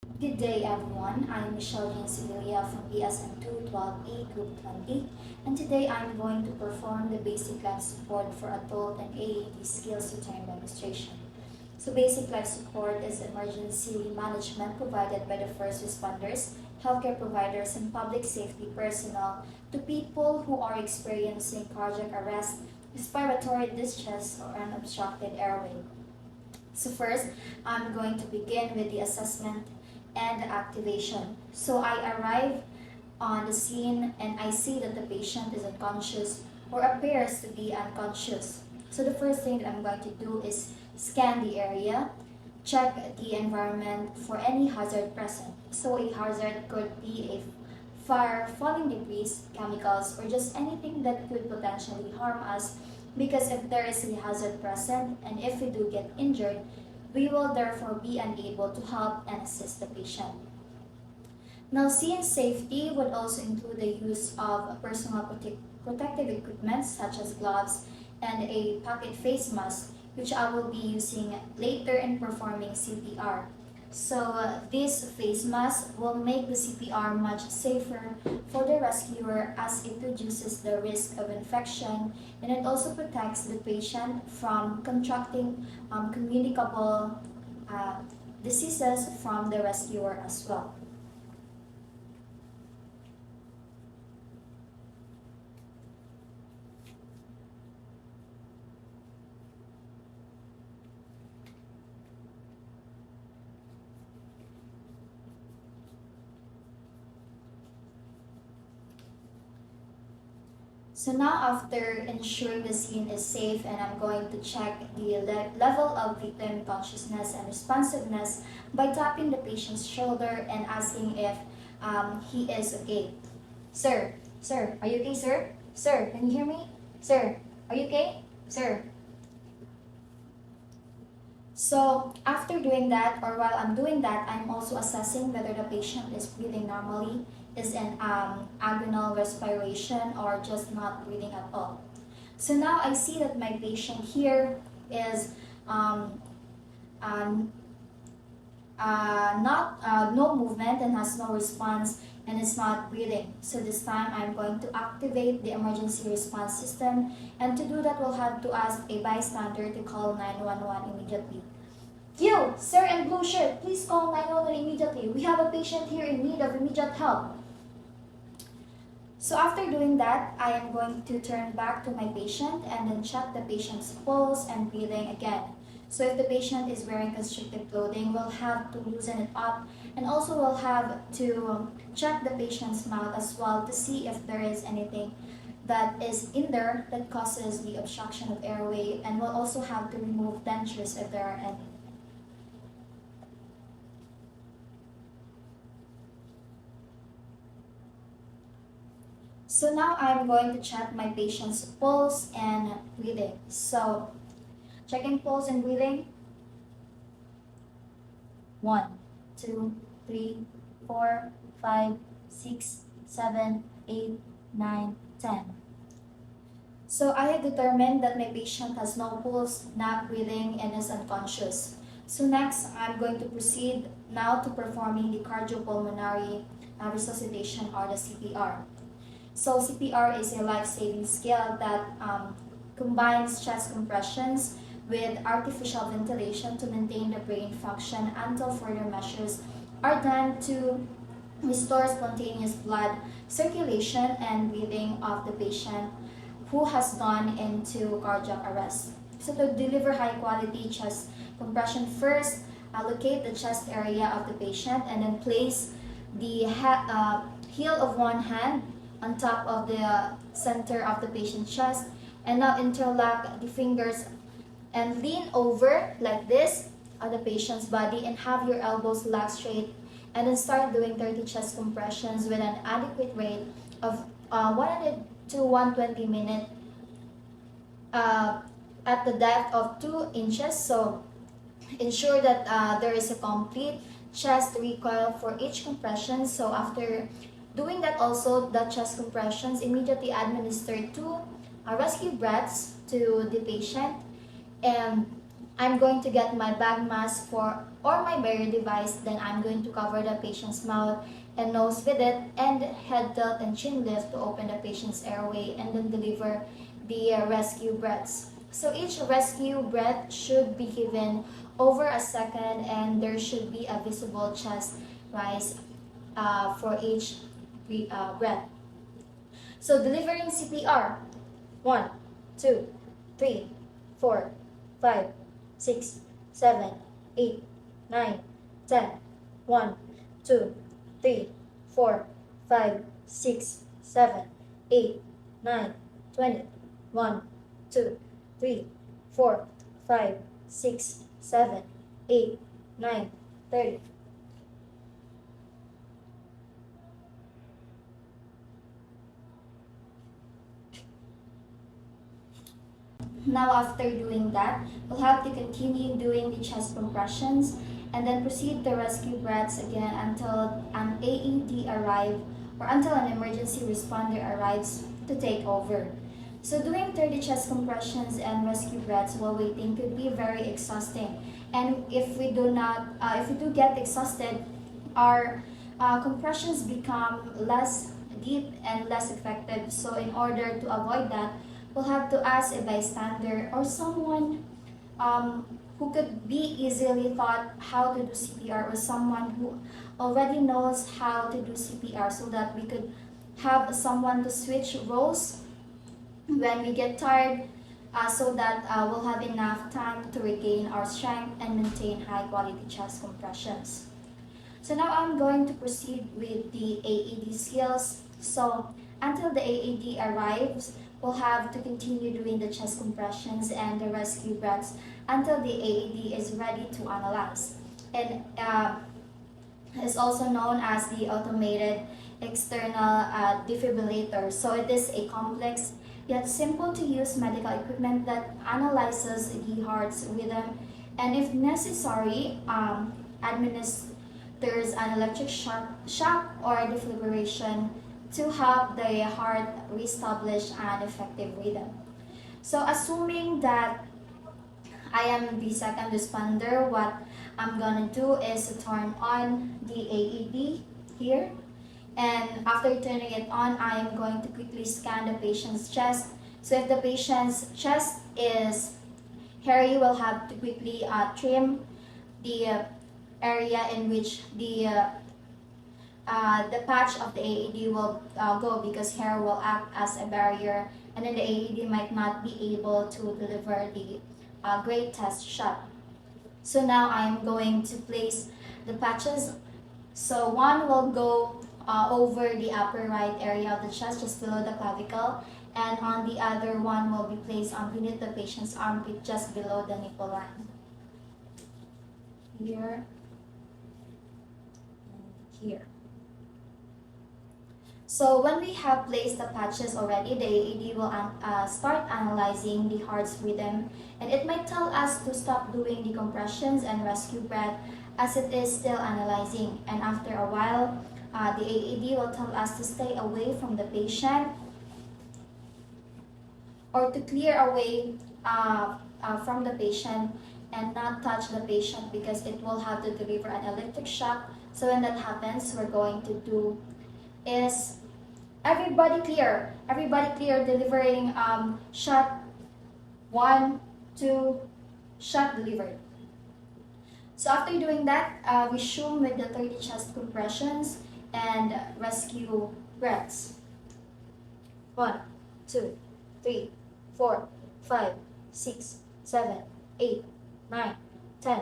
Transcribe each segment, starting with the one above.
Good day everyone, I'm Michelle Sibilia from BSN 212A Group 20, and today I'm going to perform the basic life support for adult and AED skills routine demonstration. So basic life support is emergency management provided by the first responders, healthcare providers, and public safety personnel to people who are experiencing cardiac arrest, respiratory distress, or an obstructed airway. So first, I'm going to begin with the assessment and the activation. So I arrive on the scene and I see that the patient is unconscious or appears to be unconscious. So the first thing that I'm going to do is scan the area, check the environment for any hazard present. So a hazard could be a fire, falling debris, chemicals, or just anything that could potentially harm us, because if there is a hazard present and if we do get injured, we will therefore be unable to help and assist the patient. Now, scene safety would also include the use of personal protective equipment such as gloves and a pocket face mask, which I will be using later in performing CPR. So this face mask will make the CPR much safer for the rescuer, as it reduces the risk of infection, and it also protects the patient from contracting communicable diseases from the rescuer as well. So now, after ensuring the scene is safe, and I'm going to check the level of victim consciousness and responsiveness by tapping the patient's shoulder and asking if he is okay. Sir, are you okay, sir? Sir, can you hear me? Sir, are you okay? Sir. So after doing that, or while I'm doing that, I'm also assessing whether the patient is breathing normally, is in agonal respiration, or just not breathing at all. So now I see that my patient here is no movement and has no response and is not breathing. So this time I'm going to activate the emergency response system, and to do that we'll have to ask a bystander to call 911 immediately. You, sir in blue shirt, please call 911 immediately. We have a patient here in need of immediate help. So after doing that, I am going to turn back to my patient and then check the patient's pulse and breathing again. So if the patient is wearing constrictive clothing, we'll have to loosen it up, and also we'll have to check the patient's mouth as well to see if there is anything that is in there that causes the obstruction of airway, and we'll also have to remove dentures if there are any. So now I'm going to check my patient's pulse and breathing. So checking pulse and breathing. 1, 2, 3, 4, 5, 6, 7, 8, 9, 10. So I have determined that my patient has no pulse, not breathing, and is unconscious. So next, I'm going to proceed now to performing the cardiopulmonary resuscitation, or the CPR. So CPR is a life-saving skill that combines chest compressions with artificial ventilation to maintain the brain function until further measures are done to restore spontaneous blood circulation and breathing of the patient who has gone into cardiac arrest. So to deliver high-quality chest compression, first locate the chest area of the patient and then place the heel of one hand on top of the center of the patient's chest, and now interlock the fingers and lean over like this on the patient's body and have your elbows locked straight, and then start doing 30 chest compressions with an adequate rate of 100 to 120 minutes at the depth of 2 inches. So ensure that there is a complete chest recoil for each compression. So after doing that, also the chest compressions, immediately administer 2 rescue breaths to the patient, and I'm going to get my bag mask or my barrier device, then I'm going to cover the patient's mouth and nose with it, and head tilt and chin lift to open the patient's airway, and then deliver the rescue breaths. So each rescue breath should be given over a second, and there should be a visible chest rise for each breath. So delivering CPR, 1, 2, 3, 4, 5, 6, 7, 8, 9, 10, 1, 2, 3, 4, 5, 6, 7, 8, 9, 20, 1, 2, 3, 4, 5, 6, 7, 8, 9, 30. Now after doing that, we'll have to continue doing the chest compressions and then proceed the rescue breaths again until an AED arrives or until an emergency responder arrives to take over. So doing 30 chest compressions and rescue breaths while waiting could be very exhausting. And if we do get exhausted, our compressions become less deep and less effective. So in order to avoid that, we'll have to ask a bystander or someone who could be easily taught how to do CPR, or someone who already knows how to do CPR, so that we could have someone to switch roles when we get tired, so that we'll have enough time to regain our strength and maintain high quality chest compressions. So now I'm going to proceed with the AED skills. So until the AED arrives, we'll have to continue doing the chest compressions and the rescue breaths until the AED is ready to analyze. And is also known as the automated external defibrillator. So it is a complex yet simple to use medical equipment that analyzes the heart's rhythm, and if necessary, administers an electric shock or defibrillation to help the heart reestablish an effective rhythm. So assuming that I am the second responder, what I'm gonna do is to turn on the AED here. And after turning it on, I am going to quickly scan the patient's chest. So if the patient's chest is hairy, we'll have to quickly trim the area in which the patch of the AED will go, because hair will act as a barrier, and then the AED might not be able to deliver the great test shot. So now I'm going to place the patches. So one will go over the upper right area of the chest, just below the clavicle, and on the other one will be placed beneath the patient's armpit, just below the nipple line. Here and here. So when we have placed the patches already, the AED will start analyzing the heart's rhythm, and it might tell us to stop doing the compressions and rescue breath as it is still analyzing. And after a while, the AED will tell us to stay away from the patient or to clear away from the patient and not touch the patient, because it will have to deliver an electric shock. So when that happens, we're going to do is everybody clear, delivering shot 1, 2, shot delivered. So after doing that, resume with the 30 chest compressions and rescue breaths. 1, 2, 3, 4, 5, 6, 7, 8, 9, 10.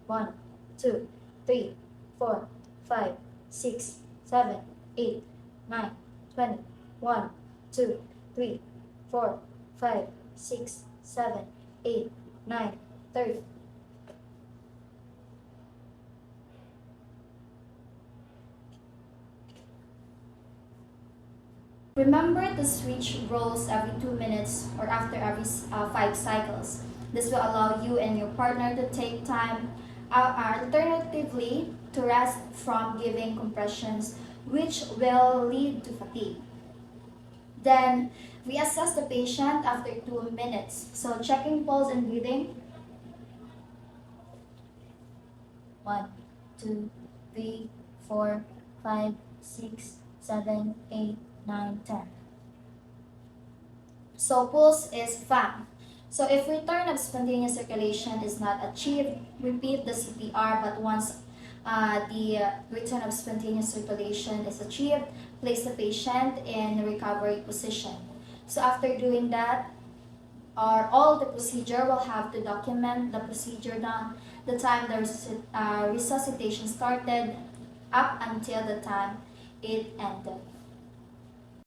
1, 2, 3, 4, 5, 6, 7, 8, 9, 20. 1, 2, 3, 4, 5, 6, 7, 8, 9, 30. Remember to switch roles every 2 minutes or after every 5 cycles. This will allow you and your partner to take time, alternatively, to rest from giving compressions, which will lead to fatigue. Then, reassess the patient after 2 minutes. So checking pulse and breathing. 1, 2, 3, 4, 5, 6, 7, 8, 9, 10. So pulse is found. So if return of spontaneous circulation is not achieved, repeat the CPR, but once the return of spontaneous circulation is achieved, place the patient in recovery position. So after doing that, all the procedure will have to document the procedure done, the time the resuscitation started, up until the time it ended.